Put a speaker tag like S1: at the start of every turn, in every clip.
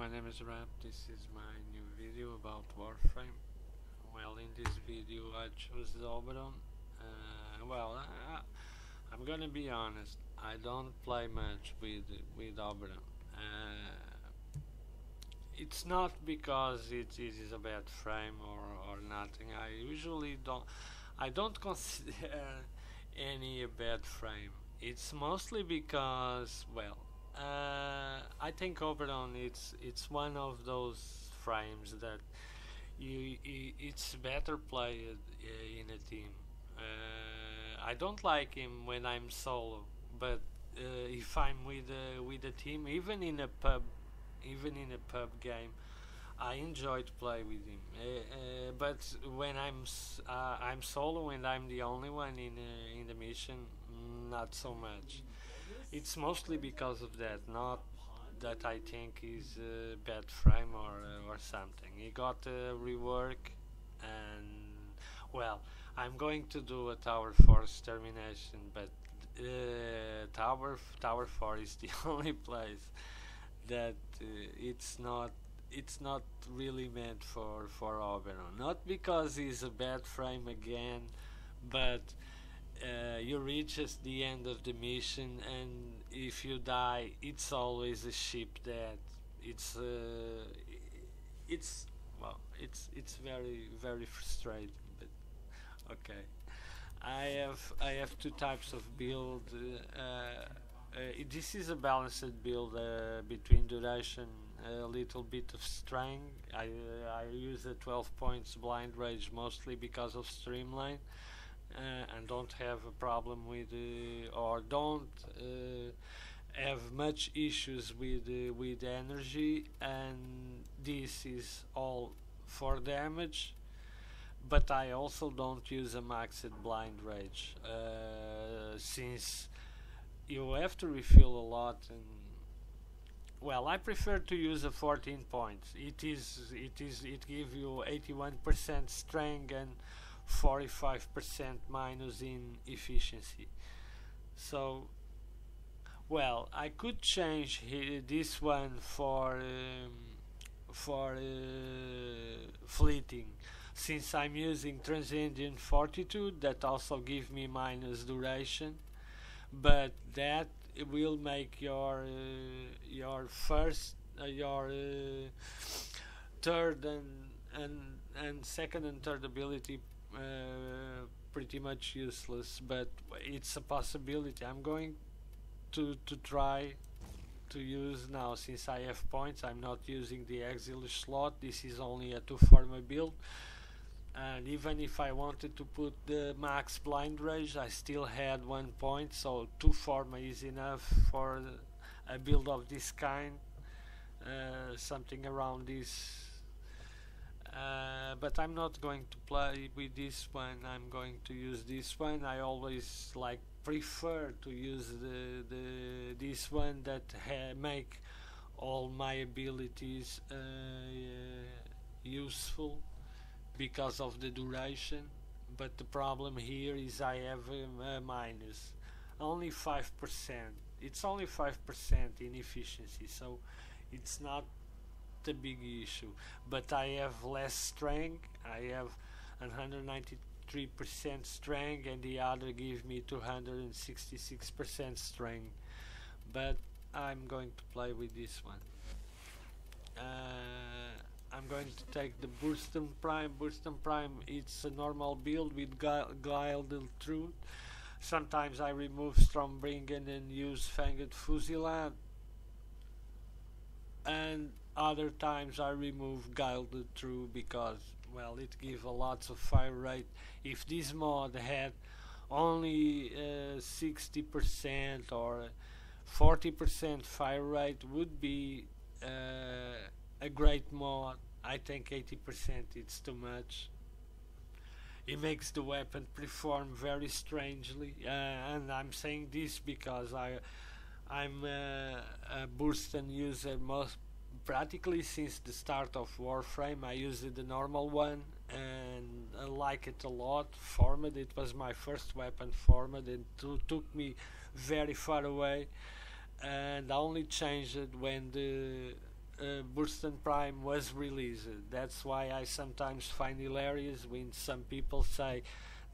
S1: my name is Rap. This is my new video about Warframe. Well, in this video I chose Oberon. I'm gonna be honest. I don't play much with Oberon. It's not because it is a bad frame or nothing. I don't consider any a bad frame. It's mostly because, I think Oberon it's one of those frames that it's better played in a team. I don't like him when I'm solo, but if I'm with a team, even in a pub game, I enjoy to play with him. But when I'm solo and I'm the only one in the mission, not so much. It's mostly because of that, not that I think he's a bad frame or something. He got a rework, and well, I'm going to do a Tower 4 termination, but Tower 4 is the only place that it's not really meant for Oberon. Not because he's a bad frame again, but you reach the end of the mission, and if you die, it's always a ship that it's it's very frustrating. But okay, I have two types of build. This is a balanced build between duration, a little bit of strength. I use a 12 points blind rage mostly because of streamline, and don't have a problem with or don't have much issues with energy, and this is all for damage. But I also don't use a maxed blind rage since you have to refill a lot, and well, I prefer to use a 14 points. It gives you 81% strength and 45% minus in efficiency. So well, I could change this one for fleeting, since I'm using transcendent fortitude that also give me minus duration, but that will make your first your third and second and third ability pretty much useless. But it's a possibility. I'm going to try to use now, since I have points. I'm not using the exile slot. This is only a 2-forma build, and even if I wanted to put the max blind rage, I still had 1 point, so 2-forma is enough for a build of this kind, something around this. But I'm not going to play with this one. I'm going to use this one. I always prefer to use this one that make all my abilities useful because of the duration. But the problem here is I have a minus only 5%. It's only 5% in efficiency, so it's not a big issue. But I have less strength. I have 193% strength, and the other gives me 266% strength. But I'm going to play with this one. I'm going to take the Burston Prime. Burston Prime, it's a normal build with Guilded Truth. Sometimes I remove Stormbringen and use Fanged Fusilant, and other times I remove Guilded Truth because, well, it gives a lot of fire rate. If this mod had only 60% or 40% fire rate, would be a great mod. I think 80% it's too much. It makes the weapon perform very strangely, and I'm saying this because I'm a Burston user practically since the start of Warframe. I used the normal one and I like it a lot. Formed, it was my first weapon. Formed, it took me very far away, and I only changed it when Burston Prime was released. That's why I sometimes find hilarious when some people say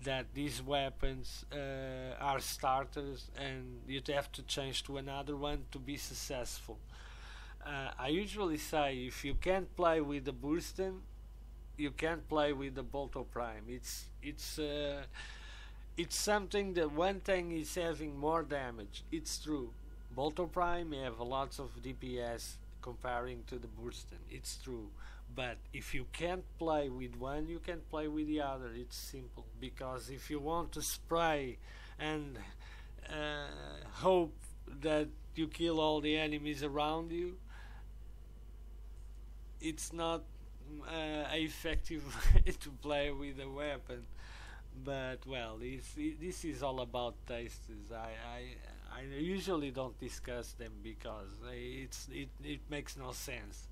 S1: that these weapons are starters and you'd have to change to another one to be successful. I usually say if you can't play with the Burston, you can't play with the Bolto Prime. It's something that one thing is having more damage. It's true. Bolto Prime have lots of DPS comparing to the Burston. It's true. But if you can't play with one, you can play with the other. It's simple. Because if you want to spray and hope that you kill all the enemies around you, it's not effective way to play with a weapon. But well, this is all about tastes. I usually don't discuss them because it makes no sense.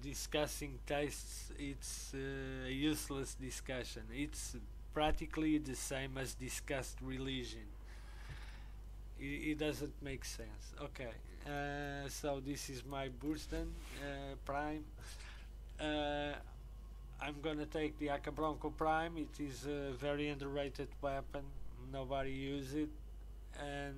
S1: Discussing tastes, it's a useless discussion. It's practically the same as discussed religion. It doesn't make sense. Okay, so this is my Burston Prime. Uh, I'm gonna take the Akbronco Prime. It is a very underrated weapon. Nobody uses it, and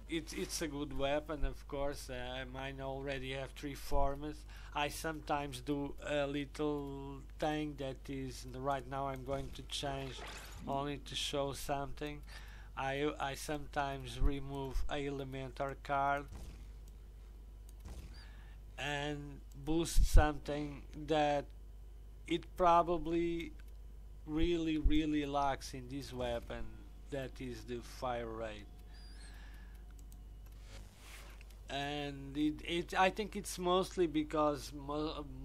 S1: it's a good weapon, of course. Mine already have 3 forms. I sometimes do a little thing that is right now. I'm going to change only to show something. I sometimes remove a elemental card and boost something that it probably really lacks in this weapon, that is the fire rate. And I think it's mostly because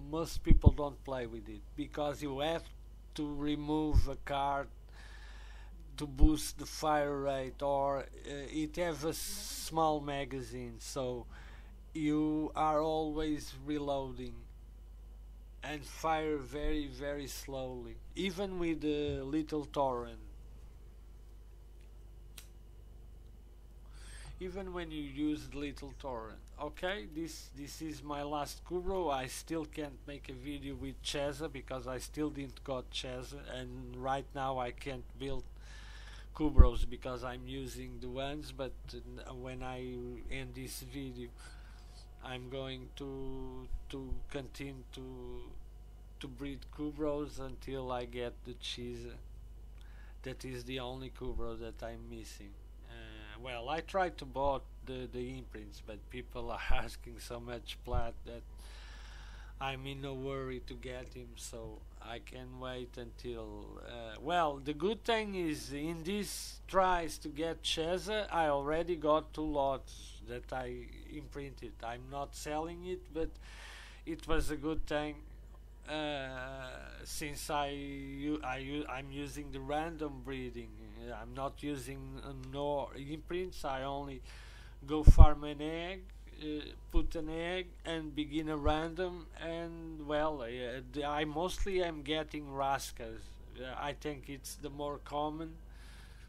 S1: most people don't play with it, because you have to remove a card to boost the fire rate, or it has a small magazine, so you are always reloading and fire very slowly, even with the little torrent. Even when you use little torrent. Okay, this is my last Kubrow. I still can't make a video with Cheza because I still didn't got Cheza, and right now I can't build Kubrows because I'm using the ones, but when I end this video I'm going to continue to breed Kubrows until I get the Cheza. That is the only Kubrow that I'm missing. Well, I tried to bought the imprints, but people are asking so much plat that I'm in no worry to get him, so I can wait until... well, the good thing is in this tries to get Cheza, I already got 2 lots that I imprinted. I'm not selling it, but it was a good thing. Since I'm using the random breeding, I'm not using no imprints. I only go farm an egg, put an egg, and begin a random. And well, I mostly am getting Raskas. I think it's the more common.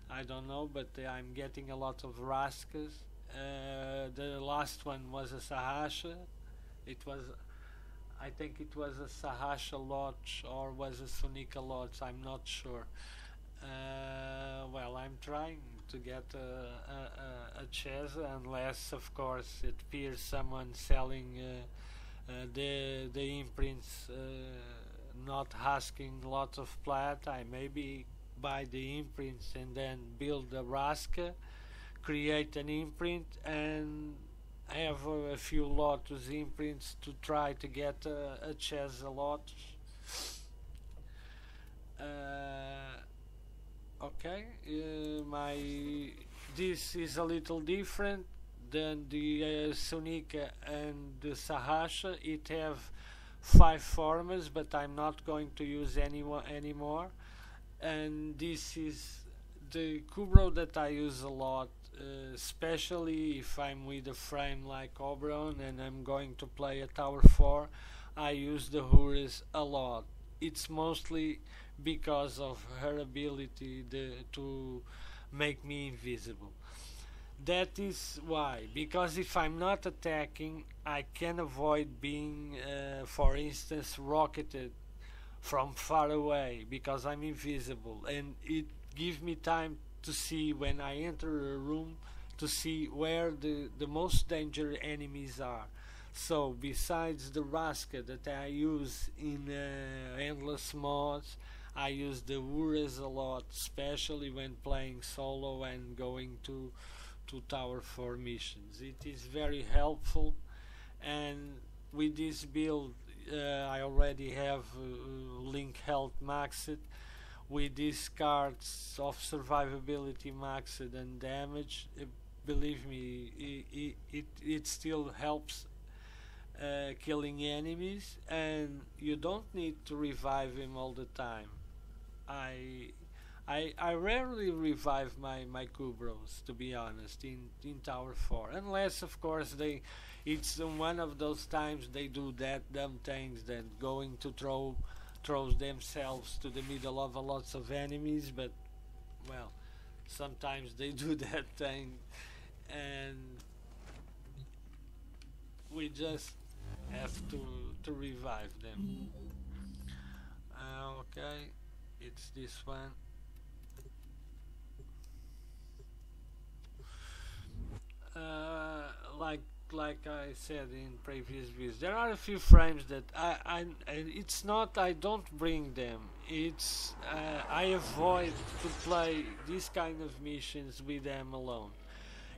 S1: I don't know, but I'm getting a lot of Raskas. The last one was a Sahasha. It was, I think it was a Sahasha Lodge or was a Sonika Lodge, I'm not sure. Well, I'm trying to get a Cheza, unless of course it appears someone selling the imprints, not asking lots of plat. I maybe buy the imprints and then build a Raska, create an imprint, and have a few Lotus imprints to try to get a Cheza Lotus. Okay, this is a little different than the Sonika and the Sahasha. It have 5 forms, but I'm not going to use anymore. And this is the Kubrow that I use a lot, especially if I'm with a frame like Oberon and I'm going to play a Tower 4. I use the Huras a lot. It's mostly because of her ability to make me invisible. That is why, because if I'm not attacking, I can avoid being, for instance, rocketed from far away because I'm invisible, and it gives me time to see when I enter a room to see where the most dangerous enemies are. So besides the Raska that I use in endless mods, I use the Huras a lot, especially when playing solo and going to Tower 4 missions. It is very helpful, and with this build I already have Link Health maxed. With these cards of survivability maxed and damage, believe me, it still helps killing enemies, and you don't need to revive him all the time. I I rarely revive my Kubrows, to be honest, in Tower 4, unless of course it's one of those times they do that dumb things that going to throws themselves to the middle of a lots of enemies, but well, sometimes they do that thing, and we just have to revive them. Okay, it's this one. Uh, like like I said in previous videos, there are a few frames that and it's not I don't bring them. It's I avoid to play these kind of missions with them alone.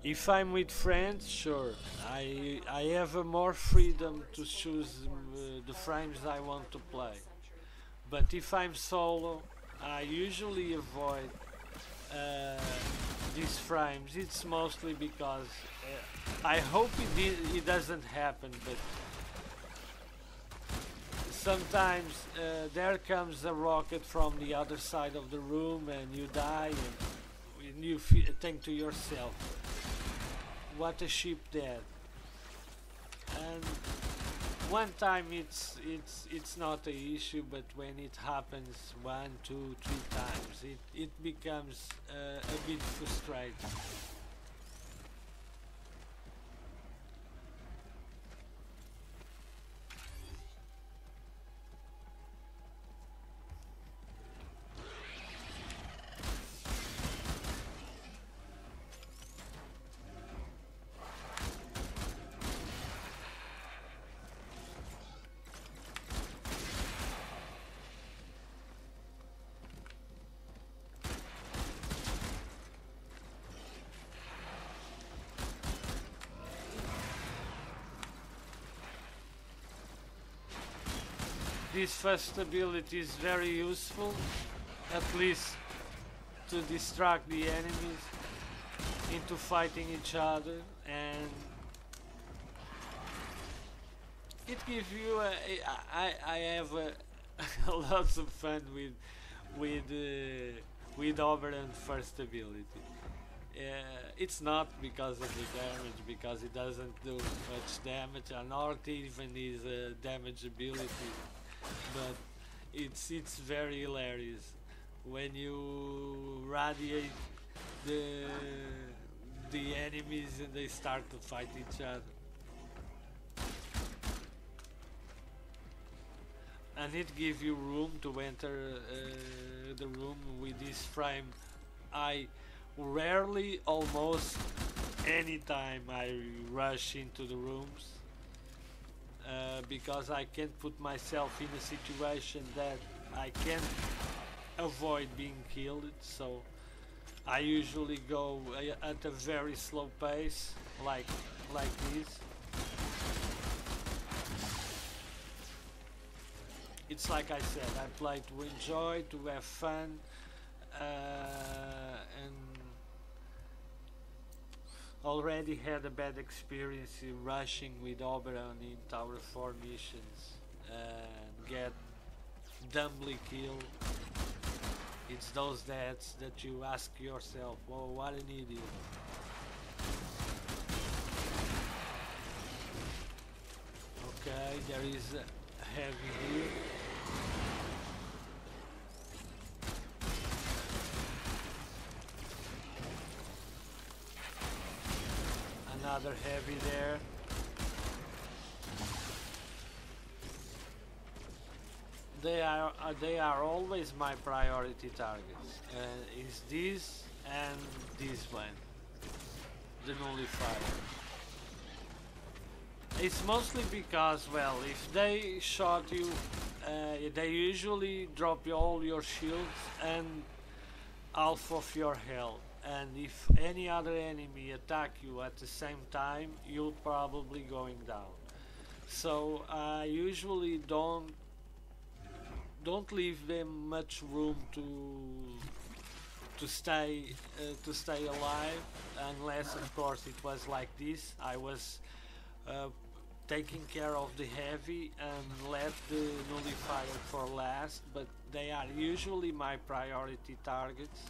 S1: If I'm with friends, sure, I have a more freedom to choose the frames I want to play. But if I'm solo, I usually avoid uh, these frames. It's mostly because I hope it doesn't happen, but sometimes there comes a rocket from the other side of the room and you die, and you think to yourself, what a sheep dead. And one time it's not a issue, but when it happens 1, 2, 3 times, it becomes a bit frustrating. This first ability is very useful, at least to distract the enemies into fighting each other, and it gives you I have lots of fun with Oberon first ability. It's not because of the damage, because it doesn't do much damage, and not even his damage ability, but it's very hilarious when you radiate the the enemies and they start to fight each other. And it gives you room to enter the room with this frame. I rarely, almost anytime I rush into the rooms, because I can't put myself in a situation that I can't avoid being killed, so I usually go at a very slow pace, like this. It's like I said, I play to enjoy, to have fun, and already had a bad experience in rushing with Oberon in Tower 4 missions and get dumbly killed. It's those deaths that you ask yourself, oh, what an idiot. Okay, there is a heavy here. other heavy there. They are always my priority targets. Is this and this one, the nullifier. It's mostly because, well, if they shot you, they usually drop all your shields and half of your health. And if any other enemy attack you at the same time, you're probably going down. So I usually don't leave them much room to stay alive, unless of course it was like this. I was taking care of the heavy and left the nullifier for last, but they are usually my priority targets.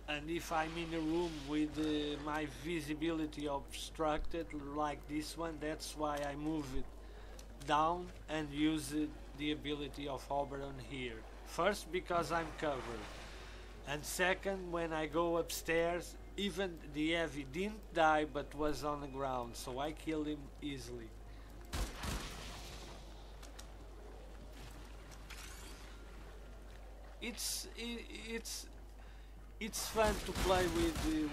S1: And if I'm in a room with my visibility obstructed like this one, that's why I move it down and use the ability of Oberon here. First, because I'm covered, and second, when I go upstairs, even the heavy didn't die but was on the ground, so I killed him easily. It's fun to play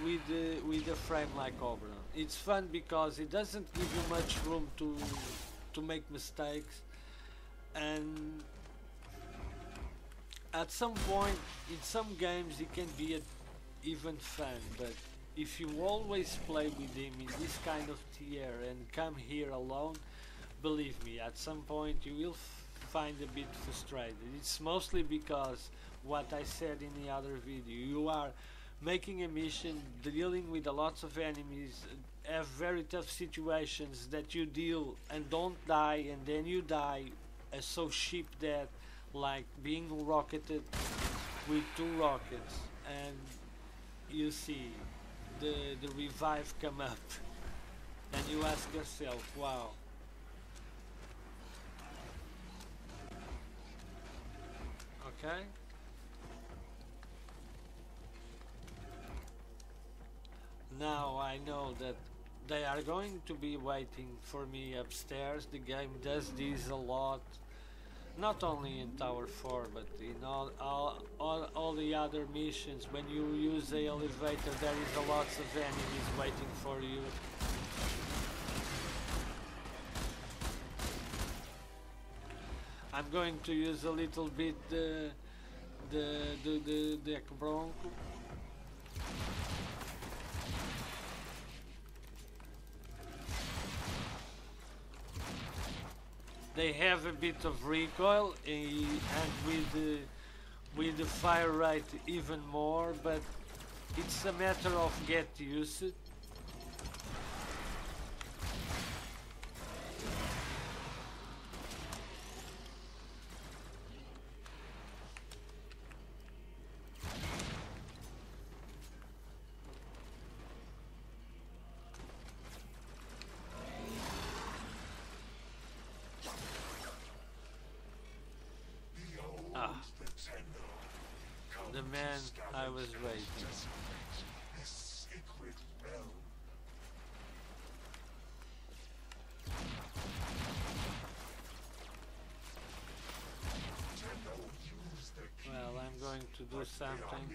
S1: with a frame like Oberon. It's fun because it doesn't give you much room to make mistakes, and at some point in some games it can be even fun, but if you always play with him in this kind of tier and come here alone, believe me, at some point you will find a bit frustrated. It's mostly because what I said in the other video, you are making a mission, dealing with a lots of enemies, have very tough situations that you deal and don't die, and then you die a so cheap death, like being rocketed with 2 rockets, and you see the revive come up and you ask yourself, wow. Okay. Now I know that they are going to be waiting for me upstairs. The game does this a lot, not only in Tower 4 but in all the other missions. When you use the elevator, there is a lots of enemies waiting for you. I'm going to use a little bit the Akbronco. They have a bit of recoil, and with the fire rate even more, but it's a matter of get used to it. The man I was waiting. Well, I'm going to do something.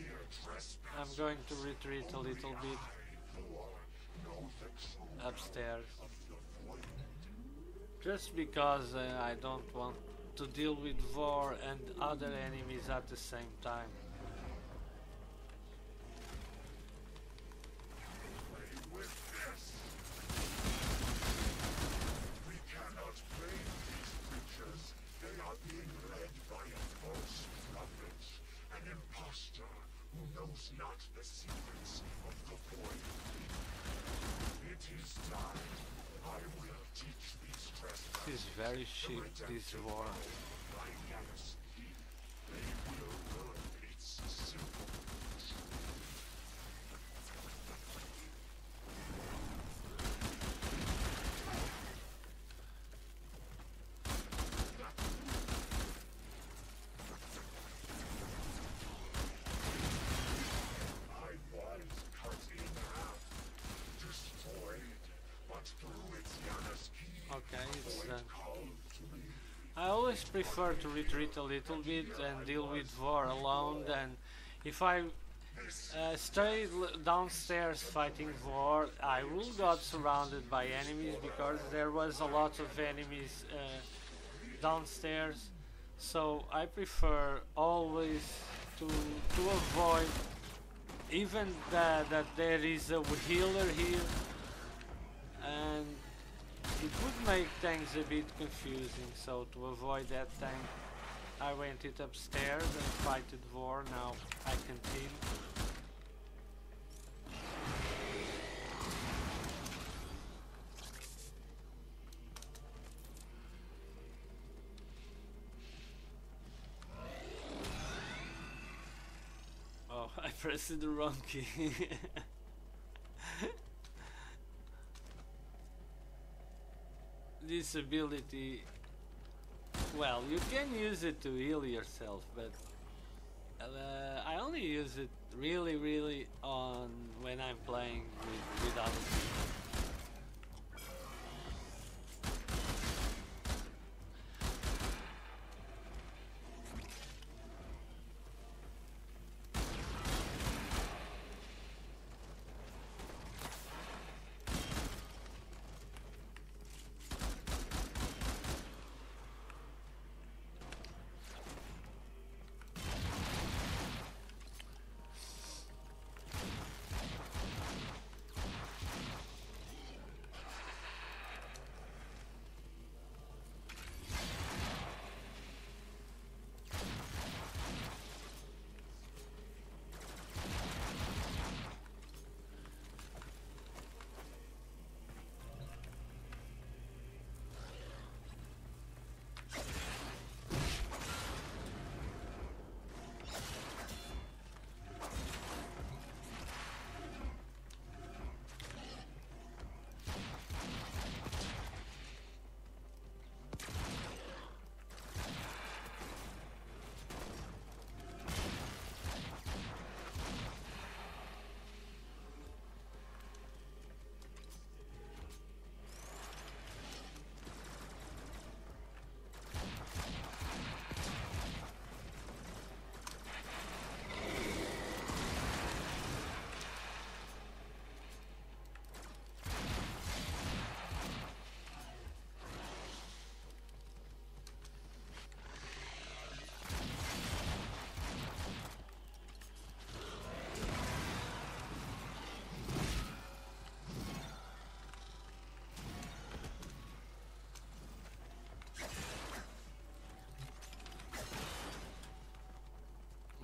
S1: I'm going to retreat a little bit upstairs. Just because I don't want to deal with Vor and other enemies at the same time.
S2: We cannot blame these creatures. They are being led by a false prophet, an impostor who knows not the secrets of the void. It is time. I will teach these trespassers.
S1: This is very cheap, this Vor.
S2: They will learn its simple truth. I was cut in
S1: Okay, it's done. I always prefer to retreat a little bit and deal with Vor alone than if I stay downstairs fighting Vor, I will got surrounded by enemies because there was a lot of enemies downstairs. So I prefer always to avoid even that there is a healer here, and it would make things a bit confusing. So to avoid that thing, I went it upstairs and fighted Vor. Now I continue. Oh, I pressed the wrong key. This ability, well, you can use it to heal yourself, but I only use it really on when I'm playing with other people.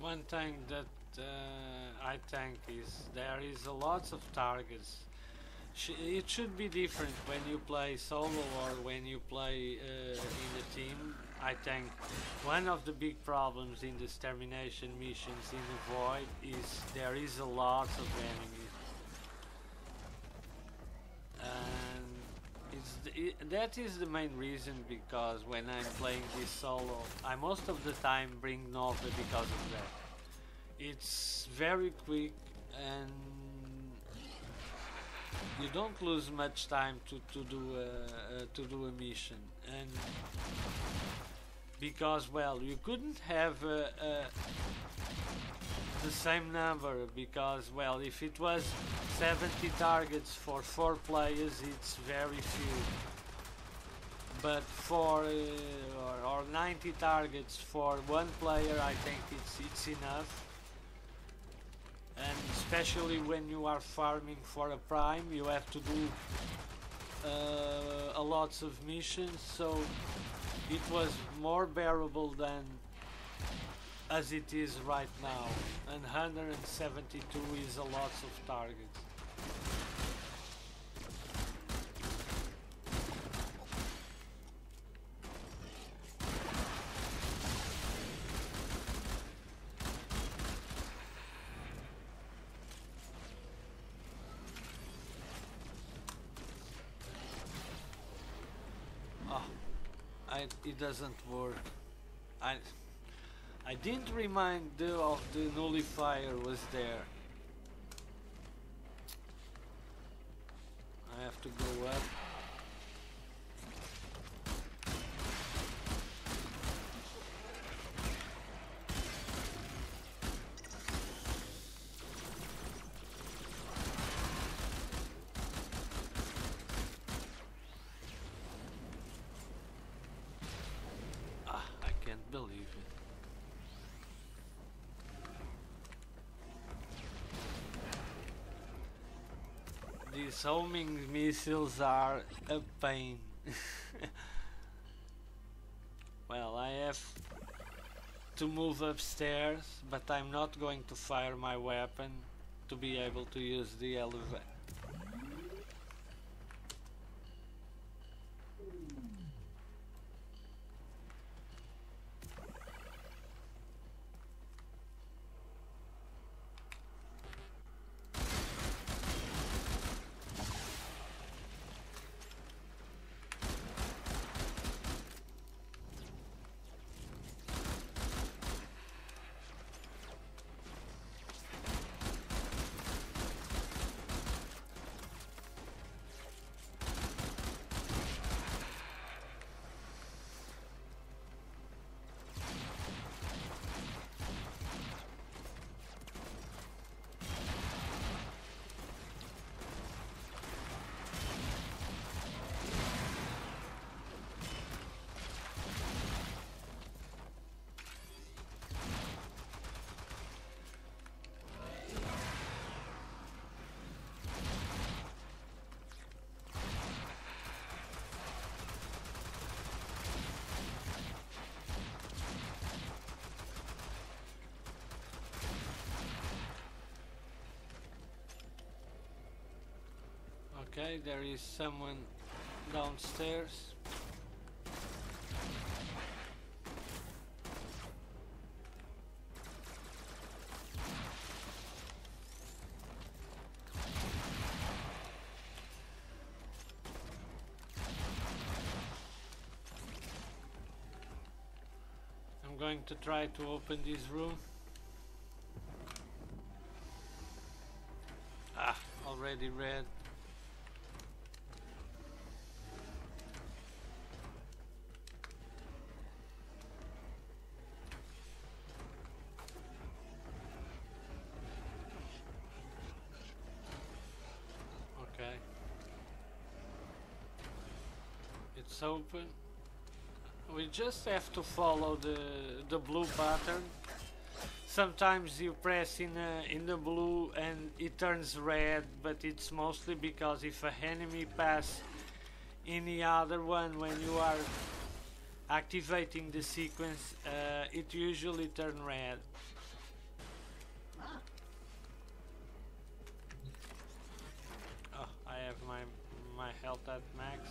S1: One thing that I think is there is a lot of targets. It should be different when you play solo or when you play in a team. I think one of the big problems in the extermination missions in the Void is there is a lot of enemies, and that is the main reason, because when I'm playing this solo, I most of the time bring Nova because of that. It's very quick and you don't lose much time to do a mission, and because, well, you couldn't have the same number, because, well, if it was 70 targets for 4 players, it's very few, but for or 90 targets for 1 player, I think it's enough. And especially when you are farming for a prime, you have to do a lots of missions, so it was more bearable than as it is right now, and 172 is a lot of targets. It doesn't work. I didn't remind of the nullifier was there. I have have to go up. I can't believe it. These homing missiles are a pain. Well, I have to move upstairs, but I'm not going to fire my weapon to be able to use the elevator. Okay, there is someone downstairs. I'm going to try to open this room. Already red. Okay. It's open. We just have to follow the blue button. Sometimes you press in the blue and it turns red, but it's mostly because if an enemy pass in the other one when you are activating the sequence, it usually turns red. Oh, I have my health at max.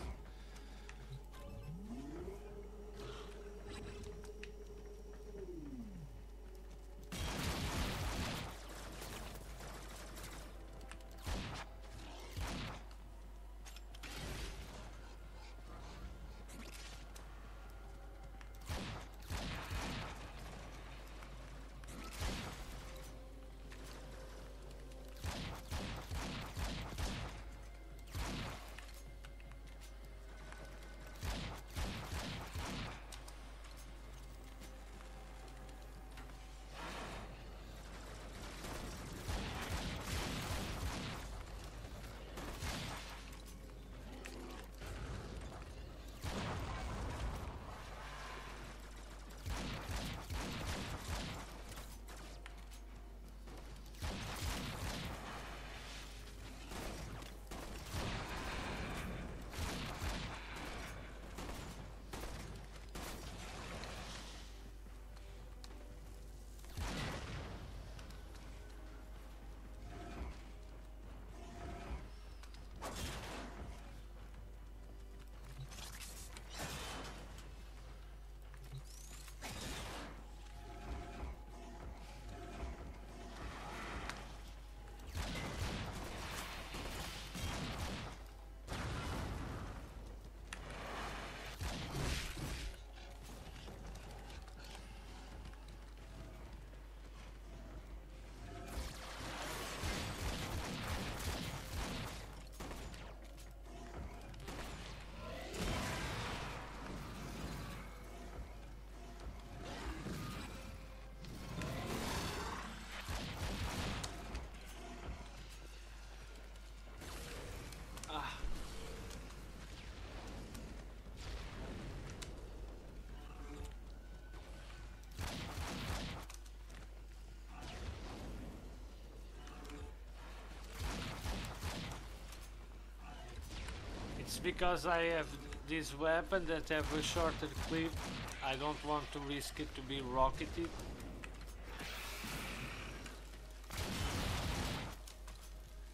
S1: It's because I have this weapon that have a shorter clip. I don't want to risk it to be rocketed.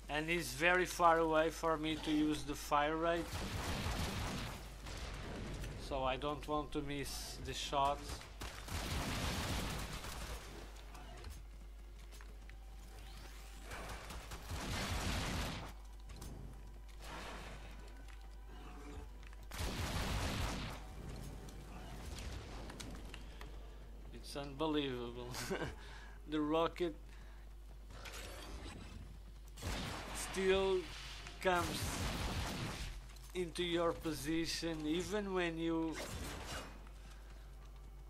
S1: And it's very far away for me to use the fire rate. So I don't want to miss the shots. It's unbelievable. The rocket still comes into your position even when you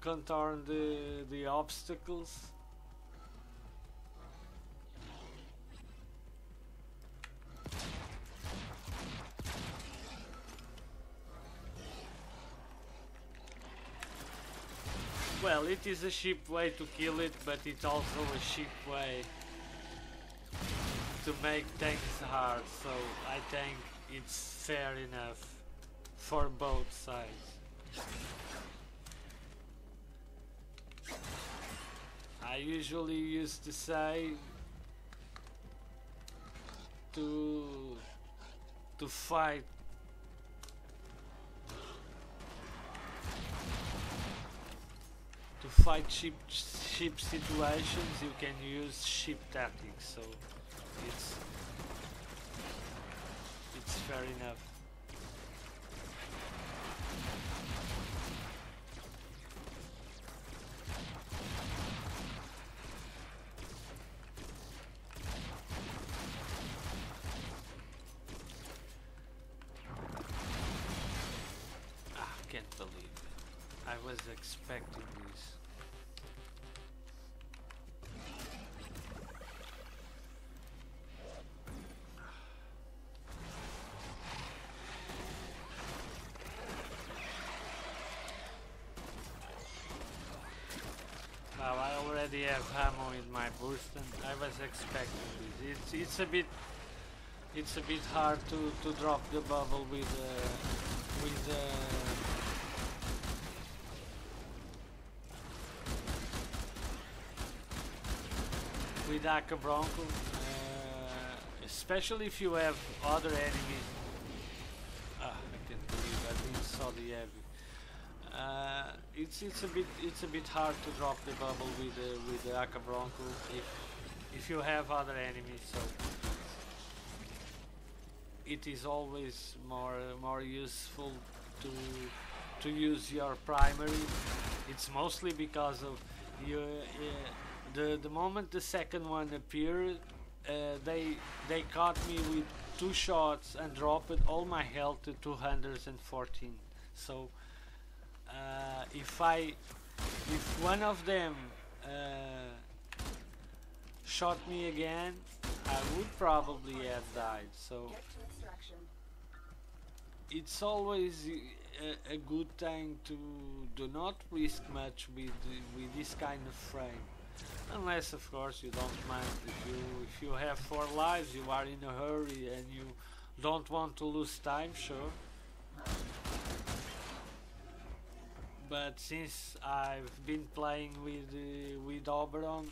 S1: contour the obstacles. Well, it is a cheap way to kill it, but it's also a cheap way to make things hard, so I think it's fair enough for both sides. I usually used to say to fight cheap situations. You can use cheap tactics, so it's fair enough. Can't believe it. I was expecting this. Now I already have ammo in my Burston. I was expecting this. It's a bit hard to drop the bubble with Akbronco, especially if you have other enemies. I can't believe I didn't saw the heavy. It's a bit hard to drop the bubble with the Akbronco if you have other enemies. So it is always more useful to use your primary. It's mostly because of you. The moment the second one appeared, they caught me with 2 shots and dropped all my health to 214. So if one of them shot me again, I would probably have died. So it's always a good thing to do not risk much with this kind of frame. Unless, of course, you don't mind. If you have 4 lives, you are in a hurry and you don't want to lose time, sure. But since I've been playing with Oberon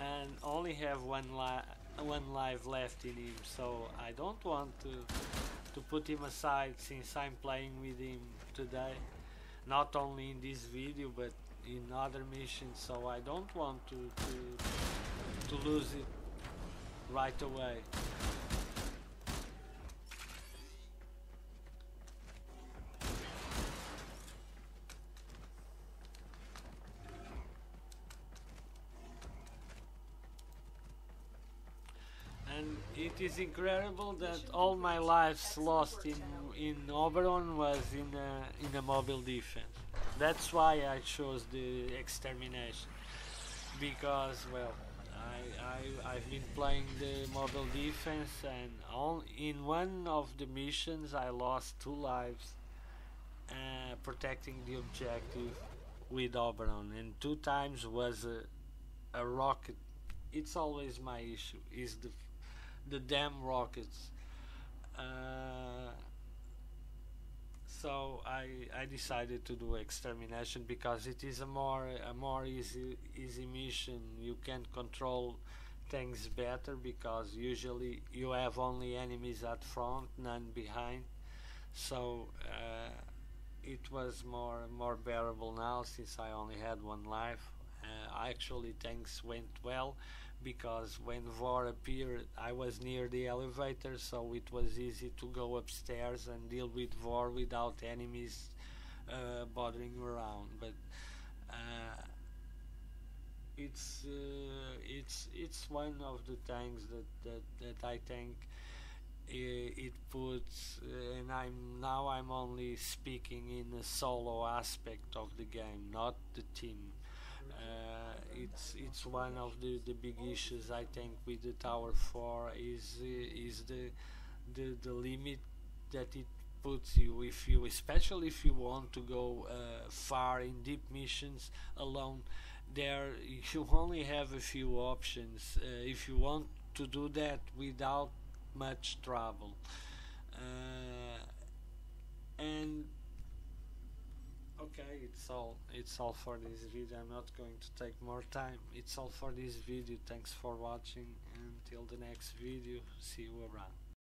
S1: and only have one life left in him, so I don't want to put him aside since I'm playing with him today. Not only in this video, but in other missions, so I don't want to lose it right away. And it is incredible that all my lives lost in Oberon was in a mobile defense. That's why I chose the extermination, because well, I've been playing the mobile defense, and in one of the missions I lost 2 lives protecting the objective with Oberon, and 2 times was a rocket. It's always my issue, is the damn rockets. So I decided to do extermination because it is a more easy mission. You can control things better because usually you have only enemies at front, none behind. So it was more bearable now since I only had one life. Actually, things went well because when Vor appeared, I was near the elevator, so it was easy to go upstairs and deal with Vor without enemies bothering around. But uh, it's one of the things that I think it puts, and I'm only speaking in a solo aspect of the game, not the team. It's one of the big issues I think with the Tower 4 is the limit that it puts you, if you, especially if you want to go far in deep missions alone. There you only have a few options if you want to do that without much trouble. And okay, it's all for this video. I'm not going to take more time. It's all for this video. Thanks for watching. Until the next video, see you around.